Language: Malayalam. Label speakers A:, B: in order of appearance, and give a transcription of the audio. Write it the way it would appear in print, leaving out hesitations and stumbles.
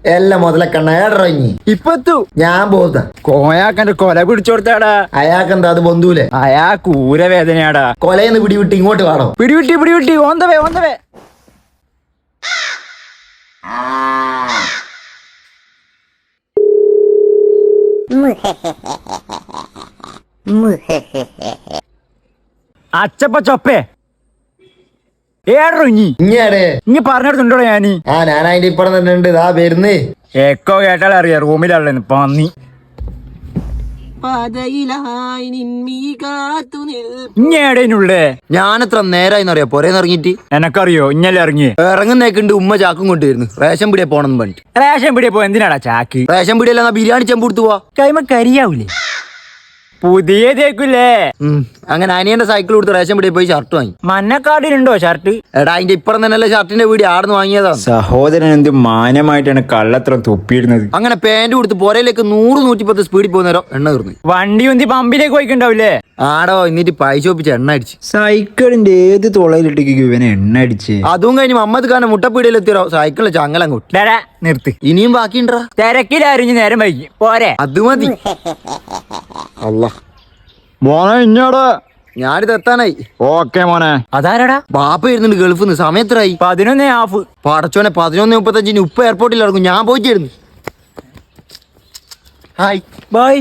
A: എല്ലാം മുതലക്കണ്ണ ഏടറങ്ങി
B: ഇപ്പത്തു
A: ഞാൻ പോന്ന
B: കോയാക്കന്റെ കൊല പിടിച്ചോടുത്താടാ.
A: അയാൾക്കെന്താ അത് ബന്ധുവിലെ
B: അയാൾക്ക് ഊരവേദനയാടാ.
A: കൊലയെന്ന് പിടിവിട്ട് ഇങ്ങോട്ട് കാണോ.
B: പിടിവിട്ടി ഓന്തവേ. അച്ചപ്പ ചൊപ്പേ ഏടോ
A: ഇങ്ങേടെ
B: ഇനി പറഞ്ഞിടത്തുണ്ടോ ഞാന്?
A: ഞാൻ അതിന്റെ ഇപ്പുറം തന്നെ ഉണ്ട്. ഇതാ വരുന്നേ.
B: എക്കോ കേട്ടാൽ അറിയാം റൂമിലുള്ളു പന്നി. ഇങ്ങേടേനുള്ളേ
A: ഞാനെത്ര നേരായിന്നറിയാ പൊരേന്ന് ഇറങ്ങിട്ട്.
B: എനക്കറിയോ ഇന്നലെ ഇറങ്ങി
A: ഇറങ്ങുന്നേക്കുണ്ട് ഉമ്മ ചാക്കും കൊണ്ടുവരുന്നു. റേഷൻ പീടിയെ പോണെന്ന് പറഞ്ഞിട്ട്.
B: റേഷൻ പിടിയെ പോ എന്തിനാടാ ചാക്ക്?
A: റേഷൻ പീടിയല്ല ബിരിയാണി ചെമ്പ് കൊടുത്തു പോവാ.
B: കൈമ കരിയാവൂലേ? പുതിയതേക്കൂലേ?
A: അങ്ങനെ അനിയന്റെ സൈക്കിൾ കൊടുത്ത് റേഷൻ പീടിയെ പോയി ഷർട്ട് വാങ്ങി.
B: മഞ്ഞക്കാടിനുണ്ടോ ഷർട്ട്?
A: എടാ അതിന്റെ ഇപ്പുറം തന്നെയല്ലേ ഷർട്ടിന്റെ വീട് ആടുന്ന് വാങ്ങിയതാ.
B: സഹോദരൻ എന്ത് മാന്യമായിട്ടാണ് കള്ളത്രം തുപ്പിയിടുന്നത്.
A: അങ്ങനെ പാന്റ് കൊടുത്ത് പൊരയിലേക്ക് 100-110 സ്പീഡിൽ പോകുന്നേരോ എണ്ണ തീർന്നു.
B: വണ്ടി ഉന്തി പമ്പിലേക്ക് പോയിണ്ടാവൂലേ?
A: ആടോ എന്നിട്ട് പൈസ ഒപ്പിച്ച് എണ്ണ അടിച്ച്.
B: സൈക്കിളിന്റെ ഏത് തുളയിലിട്ടേക്ക് ഇവനെ എണ്ണ അടിച്ച്.
A: അതും കഴിഞ്ഞ് മമ്മദ് ഖാനെ മുട്ടപ്പീടിയിൽ എത്തിയോ സൈക്കിളിൽ ചങ്ങലം കൊട്ടി.
B: നിർത്തി.
A: ഇനിയും ബാക്കിണ്ടാ.
B: തിരക്കിലറിഞ്ഞ് നേരം വൈകി പോരെ.
A: അത് മതി. അല്ല
B: മോനെ ഇഞ്ഞോട്
A: ഞാനിത് എത്താനായി.
B: ഓക്കെ മോനെ. അതാരടാ?
A: ബാപ്പ ഇരുന്നുണ്ട് ഗൾഫിന്ന്. സമയത്രായി
B: 11:30.
A: പടച്ചോനെ 11:35 ഉപ്പ എയർപോർട്ടിൽ ഇറങ്ങും. ഞാൻ പോയിട്ടായിരുന്നു. Hi
B: bye.